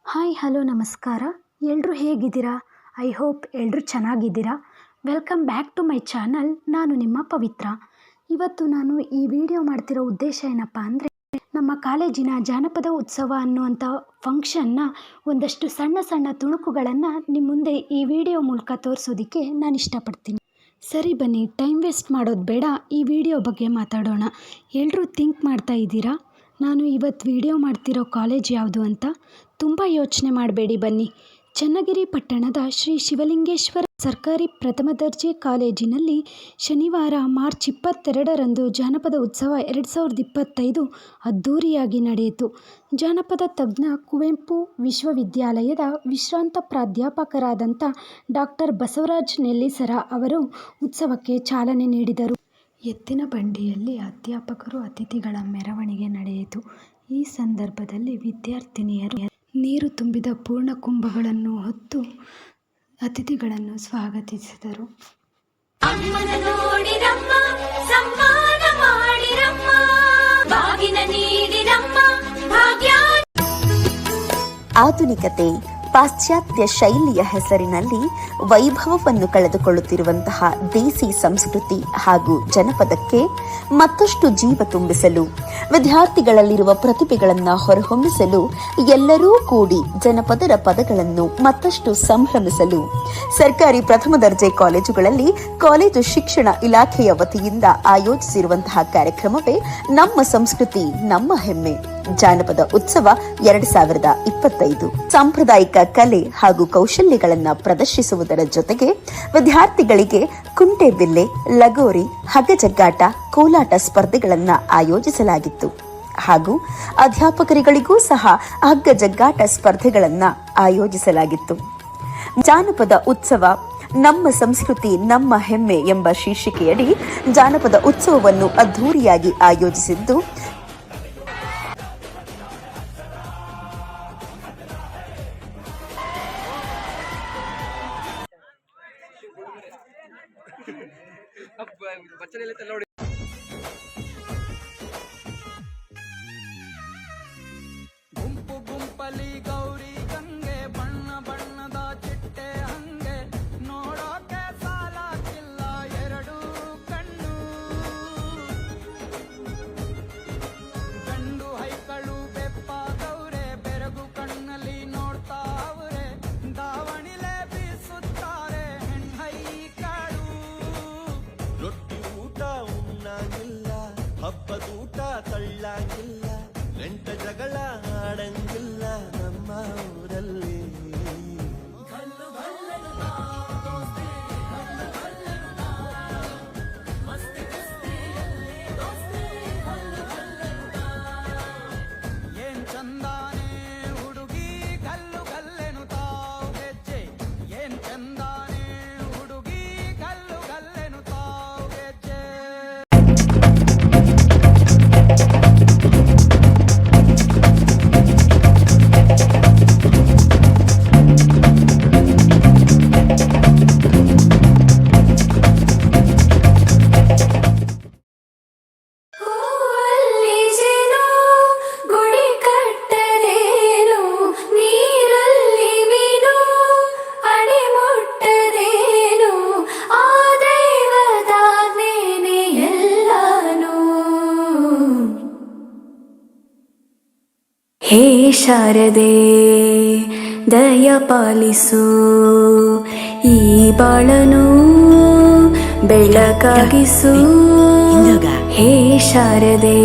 Hi hello ನಮಸ್ಕಾರ. ಎಲ್ಲರೂ ಹೇಗಿದ್ದೀರಾ? ಐ ಹೋಪ್ ಎಲ್ಲರೂ ಚೆನ್ನಾಗಿದ್ದೀರಾ. Welcome back to my channel. ನಾನು ನಿಮ್ಮ ಪವಿತ್ರ. ಇವತ್ತು ನಾನು ಈ ವಿಡಿಯೋ ಮಾಡ್ತಿರೋ ಉದ್ದೇಶ ಏನಪ್ಪ ಅಂದರೆ, ನಮ್ಮ ಕಾಲೇಜಿನ ಜಾನಪದ ಉತ್ಸವ ಅನ್ನುವಂಥ ಫಂಕ್ಷನ್ನ ಒಂದಷ್ಟು ಸಣ್ಣ ಸಣ್ಣ ತುಣುಕುಗಳನ್ನು ನಿಮ್ಮ ಮುಂದೆ ಈ ವಿಡಿಯೋ ಮೂಲಕ ತೋರಿಸೋದಕ್ಕೆ ನಾನು ಇಷ್ಟಪಡ್ತೀನಿ. ಸರಿ ಬನ್ನಿ, ಟೈಮ್ ವೇಸ್ಟ್ ಮಾಡೋದು ಬೇಡ, ಈ ವಿಡಿಯೋ ಬಗ್ಗೆ ಮಾತಾಡೋಣ. ಎಲ್ಲರೂ ಥಿಂಕ್ ಮಾಡ್ತಾ ಇದ್ದೀರಾ ನಾನು ಇವತ್ತು ವಿಡಿಯೋ ಮಾಡ್ತಿರೋ ಕಾಲೇಜ್ ಯಾವುದು ಅಂತ? ತುಂಬ ಯೋಚನೆ ಮಾಡಬೇಡಿ, ಬನ್ನಿ. ಚನ್ನಗಿರಿ ಪಟ್ಟಣದ ಶ್ರೀ ಶಿವಲಿಂಗೇಶ್ವರ ಸರ್ಕಾರಿ ಪ್ರಥಮ ದರ್ಜೆ ಕಾಲೇಜಿನಲ್ಲಿ ಶನಿವಾರ ಮಾರ್ಚ್ 22ರಂದು ಜಾನಪದ ಉತ್ಸವ 2025 ಅದ್ಧೂರಿಯಾಗಿ ನಡೆಯಿತು. ಜಾನಪದ ತಜ್ಞ ಕುವೆಂಪು ವಿಶ್ವವಿದ್ಯಾಲಯದ ವಿಶ್ರಾಂತ ಪ್ರಾಧ್ಯಾಪಕರಾದಂಥ ಡಾಕ್ಟರ್ ಬಸವರಾಜ್ ನೆಲ್ಲಿಸರ ಅವರು ಉತ್ಸವಕ್ಕೆ ಚಾಲನೆ ನೀಡಿದರು. ಎತ್ತಿನ ಬಂಡಿಯಲ್ಲಿ ಅಧ್ಯಾಪಕರು ಅತಿಥಿಗಳ ಮೆರವಣಿಗೆ ನಡೆಯಿತು. ಈ ಸಂದರ್ಭದಲ್ಲಿ ವಿದ್ಯಾರ್ಥಿನಿಯರು ನೀರು ತುಂಬಿದ ಪೂರ್ಣ ಕುಂಭಗಳನ್ನು ಹೊತ್ತು ಅತಿಥಿಗಳನ್ನು ಸ್ವಾಗತಿಸಿದರು. ಆಧುನಿಕತೆ, ಪಾಶ್ಚಾತ್ಯ ಶೈಲಿಯ ಹೆಸರಿನಲ್ಲಿ ವೈಭವವನ್ನು ಕಳೆದುಕೊಳ್ಳುತ್ತಿರುವಂತಹ ದೇಸಿ ಸಂಸ್ಕೃತಿ ಹಾಗೂ ಜನಪದಕ್ಕೆ ಮತ್ತಷ್ಟು ಜೀವ ತುಂಬಿಸಲು, ವಿದ್ಯಾರ್ಥಿಗಳಲ್ಲಿರುವ ಪ್ರತಿಭೆಗಳನ್ನು ಹೊರಹೊಮ್ಮಿಸಲು, ಎಲ್ಲರೂ ಕೂಡಿ ಜನಪದರ ಪದಗಳನ್ನು ಮತ್ತಷ್ಟು ಸಂಭ್ರಮಿಸಲು ಸರ್ಕಾರಿ ಪ್ರಥಮ ದರ್ಜೆ ಕಾಲೇಜುಗಳಲ್ಲಿ ಕಾಲೇಜು ಶಿಕ್ಷಣ ಇಲಾಖೆಯ ವತಿಯಿಂದ ಆಯೋಜಿಸಿರುವಂತಹ ಕಾರ್ಯಕ್ರಮವೇ ನಮ್ಮ ಸಂಸ್ಕೃತಿ ನಮ್ಮ ಹೆಮ್ಮೆ ಜಾನಪದ ಉತ್ಸವ 2025. ಸಾಂಪ್ರದಾಯಿಕ ಕಲೆ ಹಾಗೂ ಕೌಶಲ್ಯಗಳನ್ನು ಪ್ರದರ್ಶಿಸುವುದರ ಜೊತೆಗೆ ವಿದ್ಯಾರ್ಥಿಗಳಿಗೆ ಕುಂಟೆಬಿಲ್ಲೆ, ಲಗೋರಿ, ಹಗ್ಗಜಗ್ಗಾಟ, ಕೋಲಾಟ ಸ್ಪರ್ಧೆಗಳನ್ನು ಆಯೋಜಿಸಲಾಗಿತ್ತು. ಹಾಗೂ ಅಧ್ಯಾಪಕರಿಗಳಿಗೂ ಸಹ ಹಗ್ಗಜಗ್ಗಾಟ ಸ್ಪರ್ಧೆಗಳನ್ನು ಆಯೋಜಿಸಲಾಗಿತ್ತು. ಜಾನಪದ ಉತ್ಸವ ನಮ್ಮ ಸಂಸ್ಕೃತಿ ನಮ್ಮ ಹೆಮ್ಮೆ ಎಂಬ ಶೀರ್ಷಿಕೆಯಡಿ ಜಾನಪದ ಉತ್ಸವವನ್ನು ಅದ್ಧೂರಿಯಾಗಿ ಆಯೋಜಿಸಿದ್ದು ಗುಂಪು ಗುಂಪಲಿ ಗೌರಿ ಗಂಗೆ ಬಣ್ಣ ಬಣ್ಣದ ಚಿಟ್ಟೆ ಹಂಗೆ ನೋಡೋಕೆ ಸಾಲಾಗಿಲ್ಲ ಎರಡು ಕಣ್ಣು. ಗಂಡು ಹೈಕಳು ಬೆಪ್ಪಾದವ್ರೆ ಬೆರಗು ಕಣ್ಣಲ್ಲಿ ನೋಡ್ತಾ ಅವ್ರೆ ದಾವಣಿಲೆ ಬೀಸುತ್ತಾರೆ ಹೆಣ್ಣೈಕಳು. ರೊಟ್ಟಿ ಊಟ ಉಣ್ಣಂಗಿಲ್ಲ, ಹಬ್ಬದೂಟ ತಳ್ಳಂಗಿಲ್ಲ, ಗಂಟ ಜಗಳ ಆಡಂಗಿಲ್ಲ ನಮ್ಮ ಊರಲ್ಲಿ. ಏನ್ ಚಂದಾನೆ ಹುಡುಗಿ ಗಲ್ಲು ಗಲ್ಲೆನು ತಾವು ಗೆಜ್ಜೆ, ಏನ್ ಚಂದಾನೆ ಹುಡುಗಿ ಗಲ್ಲು ಗಲ್ಲೆನು ತಾವು ಗೆಜ್ಜೆ. ಹೂವಲ್ಲಿ ಜೇನು ಗುಡಿ ಕಟ್ಟರೇನು, ನೀರಲ್ಲಿ ಮೀನು ಅಡಿ ಮುಟ್ಟರೇನು, ಆ ದೈವದಾಜ್ಞೆನೇ ಎಲ್ಲಾನು. ಹೇ ಶಾರದೆ ದಯ ಪಾಲಿಸು, ಈ ಬಾಳನು ಬೆಳಕಾಗಿಸು. ಹೇ ಶಾರದೆ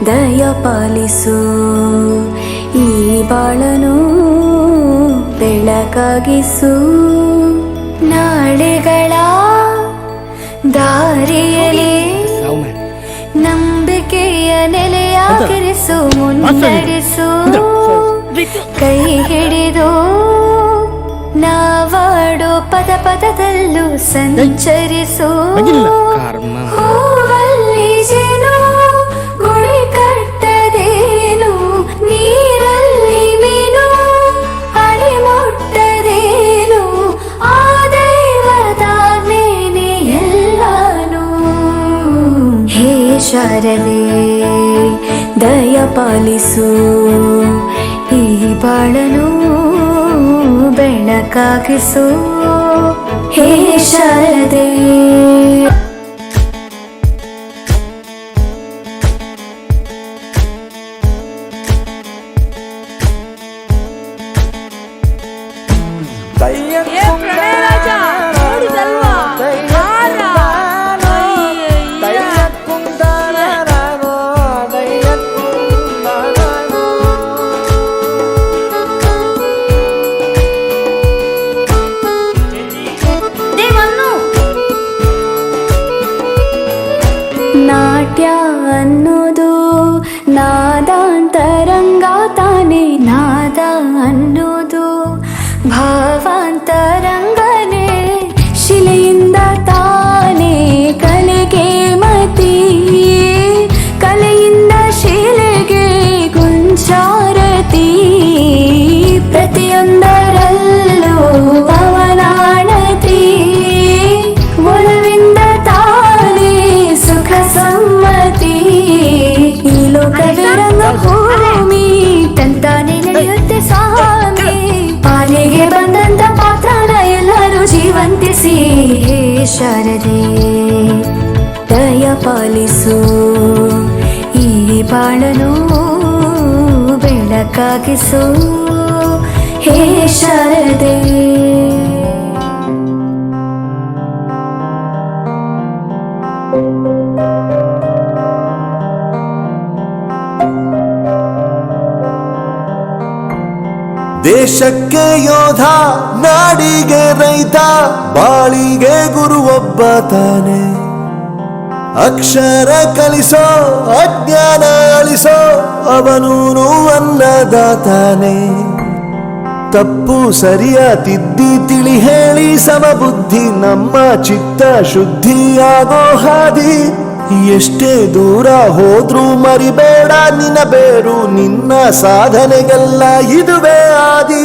ದಯ ಪಾಲಿಸು, ಈ ಬಾಳನು ಬೆಳಕಾಗಿಸು. ನಾಳೆಗಳ ದಾರಿಯಲ್ಲಿ ನಂಬಿಕೆಯ ನೆಲೆಯಾಗಿರಿಸು, ಮುನ್ನಡೆಸು. ಕೈ ಹಿಡಿದು ನಾವಾಡೋ ಪದ ಪದದಲ್ಲೂ ಸಂಚರಿಸು. ಹೂವಲ್ಲಿ ಜೇನು ಗುಡಿ ಕಟ್ಟದೇನು, ನೀರಲ್ಲಿ ಮೀನು ಅಡಿ ಮುಟ್ಟದೇನು, ಆ ದೈವದಾಜ್ಞೆನೇ ಎಲ್ಲಾನು. ಹೇ ಶಾರದೆ ದಯ ಪಾಲಿಸು, ಈ ಬಾಳ ಬೆಳಕಾಗಿಸು ಹೇ ಶಾರದೆ. ನಾಟ್ಯ ಅನ್ನೋದು ನಾದಾಂತರಂಗ ತಾನೆ, ನಾದ ಅನ್ನೋದು ಭಾವಾಂತರಂಗನೇ, ಶಿಲೆಯಿಂದ ತಾನೇ ಕಲೆಗೆ ಮತಿ, ಕಲೆಯಿಂದ ಶಿಲೆಗೆ ಗುಂಚಾರತಿ, ಪ್ರತಿಯೊಂದರಲ್ಲೂ ಪವನಾಣತಿ, ಒಲವಿಂದ ತಾನೇ ಸುಖ ಸಮ್ಮತಿ, ಈ ಲೋಕವೇ ರಂಗಭೂಮಿ ತಂತಾನೆ ನಡೆಯುತ್ತೆ ಸ್ವಾಮಿ, ಪಾಲಿಗೆ ಬಂದಂತ ಪಾತ್ರನ ಎಲ್ಲರೂ ಜೀವಂತಿಸಿ ಹೇ ಶಾರದೆ ದಯ ಪಾಲಿಸು, ಈ ಬಾಳನು ಬೆಳಕಾಗಿಸು ಹೇ ಶಾರದೆ. ದೇಶಕ್ಕೆ ಯೋಧ, ನಾಡಿಗೆ ರೈತ, ಬಾಳಿಗೆ ಗುರು ಒಬ್ಬ ತಾನೆ, ಅಕ್ಷರ ಕಲಿಸೋ ಅಜ್ಞಾನ ಅಳಿಸೋ ಅವನೂನು ಅನ್ನದಾತಾನೆ, ತಪ್ಪು ಸರಿಯ ತಿದ್ದಿ ತಿಳಿ ಹೇಳಿ ಸಮಬುದ್ಧಿ ನಮ್ಮ ಚಿತ್ತ ಶುದ್ಧಿಯಾಗೋ ಹಾದಿ, ಎಷ್ಟೇ ದೂರ ಹೋದ್ರೂ ಮರಿಬೇಡ ನಿನ್ನ ಬೇರು, ನಿನ್ನ ಸಾಧನೆಗೆಲ್ಲ ಇದುವೇ ಆದಿ.